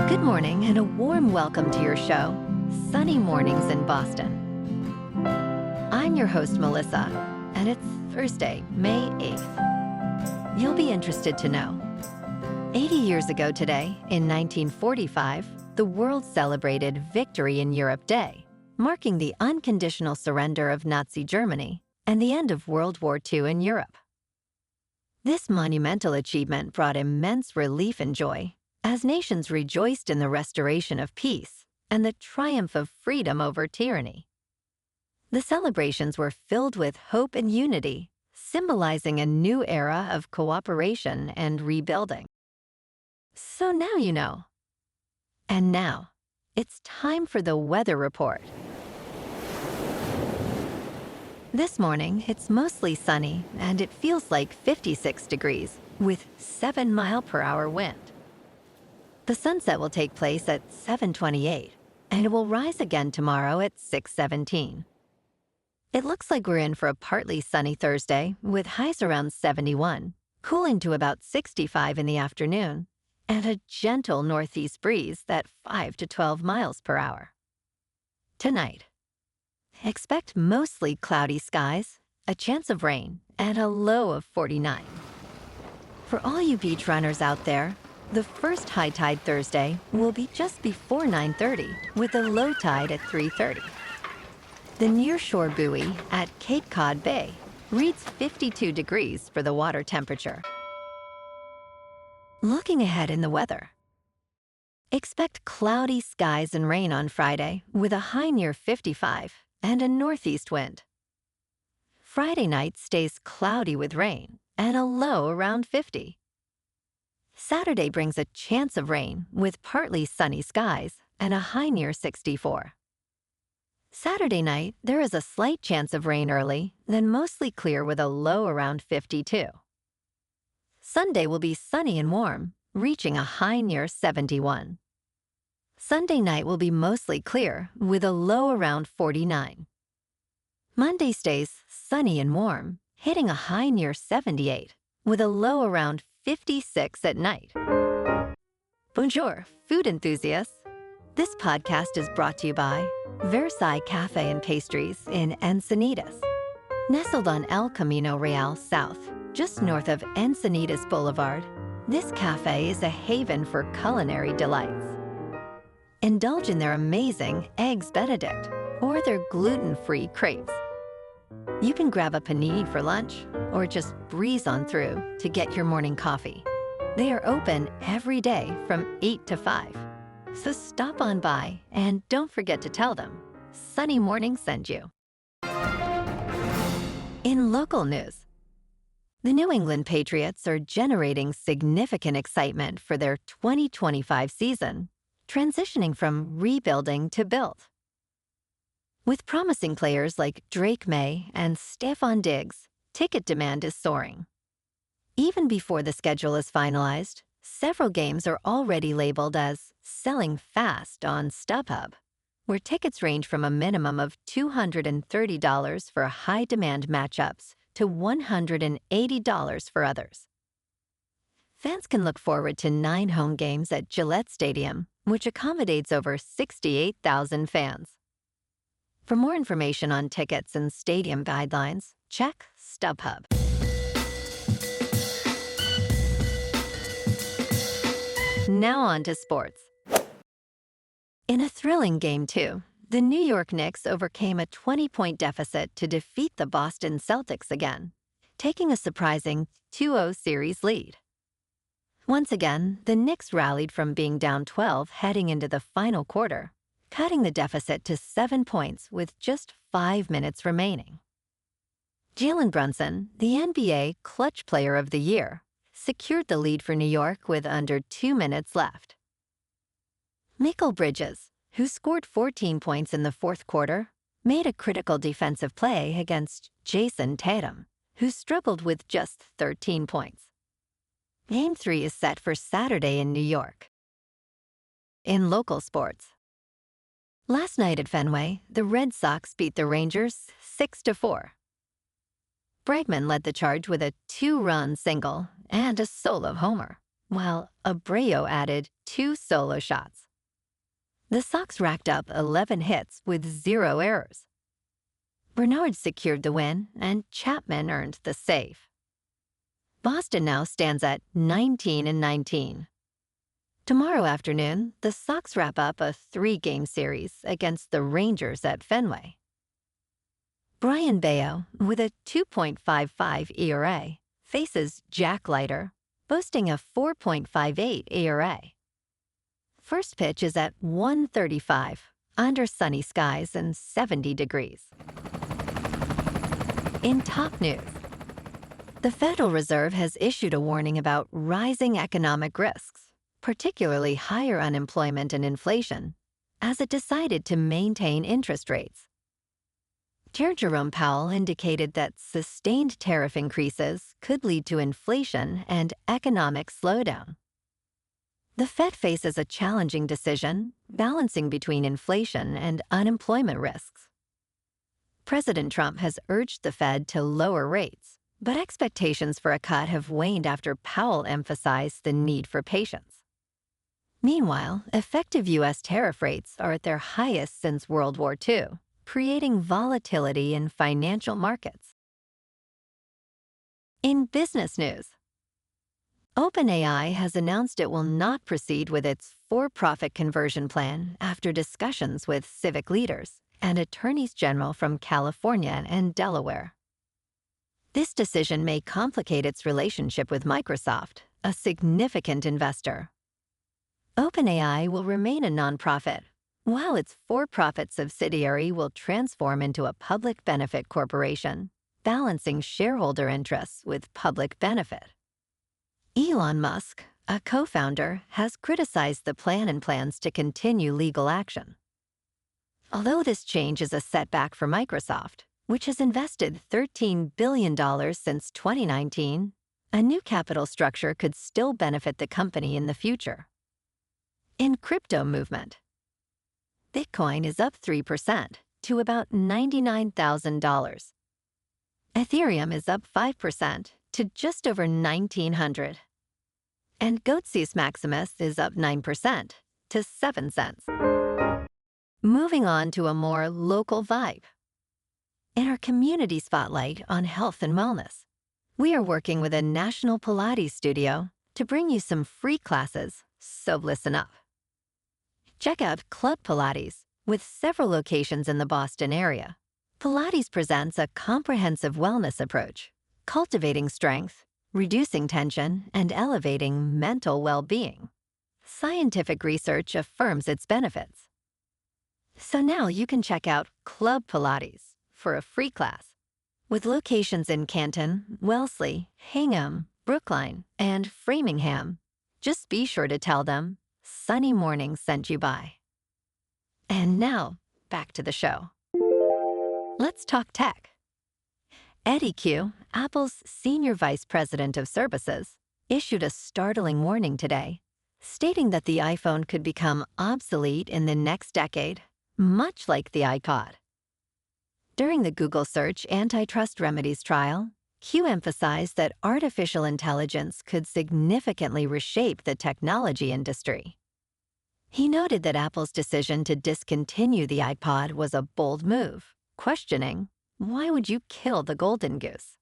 Good morning and a warm welcome to your show, Sunny Mornings in Boston. I'm your host, Melissa, and it's Thursday, May 8th. You'll be interested to know. 80 years ago today, in 1945, the world celebrated Victory in Europe Day, marking the unconditional surrender of Nazi Germany and the end of World War II in Europe. This monumental achievement brought immense relief and joy as nations rejoiced in the restoration of peace and the triumph of freedom over tyranny. The celebrations were filled with hope and unity, symbolizing a new era of cooperation and rebuilding. So now you know. And now, it's time for the weather report. This morning, it's mostly sunny and it feels like 56 degrees with 7-mile-per-hour wind. The sunset will take place at 7:28, and it will rise again tomorrow at 6:17. It looks like we're in for a partly sunny Thursday with highs around 71, cooling to about 65 in the afternoon, and a gentle northeast breeze at 5 to 12 miles per hour. Tonight, expect mostly cloudy skies, a chance of rain, and a low of 49. For all you beach runners out there, the first high tide Thursday will be just before 9:30 with a low tide at 3:30. The nearshore buoy at Cape Cod Bay reads 52 degrees for the water temperature. Looking ahead in the weather. Expect cloudy skies and rain on Friday with a high near 55 and a northeast wind. Friday night stays cloudy with rain and a low around 50. Saturday brings a chance of rain with partly sunny skies and a high near 64. Saturday night, there is a slight chance of rain early, then mostly clear with a low around 52. Sunday will be sunny and warm, reaching a high near 71. Sunday night will be mostly clear with a low around 49. Monday stays sunny and warm, hitting a high near 78 with a low around 56 at night. Bonjour, food enthusiasts. This podcast is brought to you by Versailles Cafe and Pastries in Encinitas. Nestled on El Camino Real South, just north of Encinitas Boulevard, this cafe is a haven for culinary delights. Indulge in their amazing Eggs Benedict or their gluten-free crepes. You can grab a panini for lunch or just breeze on through to get your morning coffee. They are open every day from 8 to 5. So stop on by and don't forget to tell them Sunny Morning sent you. In local news, the New England Patriots are generating significant excitement for their 2025 season, transitioning from rebuilding to build. With promising players like Maye and Stefon, ticket demand is soaring. Even before the schedule is finalized, several games are already labeled as selling fast on StubHub, where tickets range from a minimum of $230 for high-demand matchups to $180 for others. Fans can look forward to 9 home games at Gillette Stadium, which accommodates over 68,000 fans. For more information on tickets and stadium guidelines, check StubHub. Now on to sports. In a thrilling Game 2, the New York Knicks overcame a 20-point deficit to defeat the Boston Celtics again, taking a surprising 2-0 series lead. Once again, the Knicks rallied from being down 12 heading into the final quarter, cutting the deficit to 7 points with just 5 minutes remaining. Jalen Brunson, the NBA Clutch Player of the Year, secured the lead for New York with under 2 minutes left. Mikal Bridges, who scored 14 points in the fourth quarter, made a critical defensive play against Jason Tatum, who struggled with just 13 points. Game 3 is set for Saturday in New York. In local sports, last night at Fenway, the Red Sox beat the Rangers 6-4. Bregman led the charge with a 2-run single and a solo homer, while Abreu added 2 solo shots. The Sox racked up 11 hits with 0 errors. Bernard secured the win, and Chapman earned the save. Boston now stands at 19-19. Tomorrow afternoon, the Sox wrap up a 3-game series against the Rangers at Fenway. Brayan Bello, with a 2.55 ERA, faces Jack Leiter, boasting a 4.58 ERA. First pitch is at 1:35, under sunny skies and 70 degrees. In top news, the Federal Reserve has issued a warning about rising economic risks, particularly higher unemployment and inflation, as it decided to maintain interest rates. Chair Jerome Powell indicated that sustained tariff increases could lead to inflation and economic slowdown. The Fed faces a challenging decision, balancing between inflation and unemployment risks. President Trump has urged the Fed to lower rates, but expectations for a cut have waned after Powell emphasized the need for patience. Meanwhile, effective U.S. tariff rates are at their highest since World War II, creating volatility in financial markets. In business news, OpenAI has announced it will not proceed with its for-profit conversion plan after discussions with civic leaders and attorneys general from California and Delaware. This decision may complicate its relationship with Microsoft, a significant investor. OpenAI will remain a nonprofit, while its for-profit subsidiary will transform into a public benefit corporation, balancing shareholder interests with public benefit. Elon Musk, a co-founder, has criticized the plan and plans to continue legal action. Although this change is a setback for Microsoft, which has invested $13 billion since 2019, a new capital structure could still benefit the company in the future. In crypto movement, Bitcoin is up 3% to about $99,000. Ethereum is up 5% to just over $1,900. And Goatsis Maximus is up 9% to 7 cents. Moving on to a more local vibe. In our community spotlight on health and wellness, we are working with a national Pilates studio to bring you some free classes, so listen up. Check out Club Pilates, with several locations in the Boston area. Pilates presents a comprehensive wellness approach, cultivating strength, reducing tension, and elevating mental well-being. Scientific research affirms its benefits. So now you can check out Club Pilates for a free class. With locations in Canton, Wellesley, Hingham, Brookline, and Framingham, just be sure to tell them Sunny Morning sent you by. And now, back to the show. Let's talk tech. Eddy Cue, Apple's Senior Vice President of Services, issued a startling warning today, stating that the iPhone could become obsolete in the next decade, much like the iPod. During the Google Search antitrust remedies trial, Cue emphasized that artificial intelligence could significantly reshape the technology industry. He noted that Apple's decision to discontinue the iPod was a bold move, questioning, why would you kill the golden goose?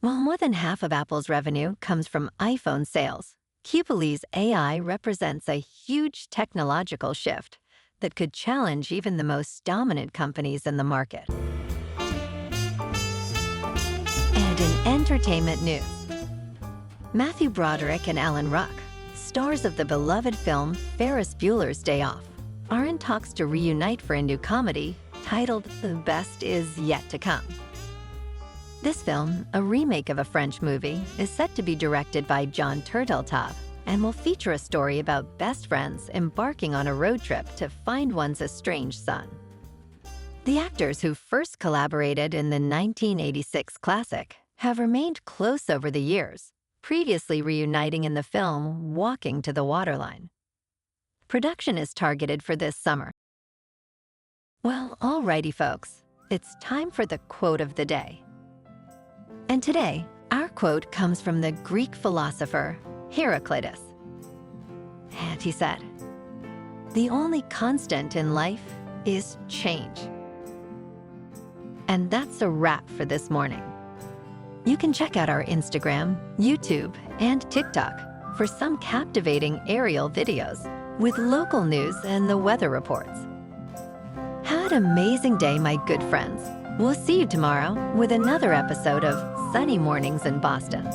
While more than half of Apple's revenue comes from iPhone sales, Cue believes AI represents a huge technological shift that could challenge even the most dominant companies in the market. And in entertainment news, Matthew Broderick and Alan Ruck, stars of the beloved film Ferris Bueller's Day Off, are in talks to reunite for a new comedy titled The Best Is Yet to Come. This film, a remake of a French movie, is set to be directed by Jon Turteltaub and will feature a story about best friends embarking on a road trip to find one's estranged son. The actors who first collaborated in the 1986 classic have remained close over the years, previously reuniting in the film Walking to the Waterline. Production is targeted for this summer. Well, alrighty folks, it's time for the quote of the day. And today, our quote comes from the Greek philosopher Heraclitus. And he said, "The only constant in life is change." And that's a wrap for this morning. You can check out our Instagram, YouTube, and TikTok for some captivating aerial videos with local news and the weather reports. Have an amazing day, my good friends. We'll see you tomorrow with another episode of Sunny Mornings in Boston.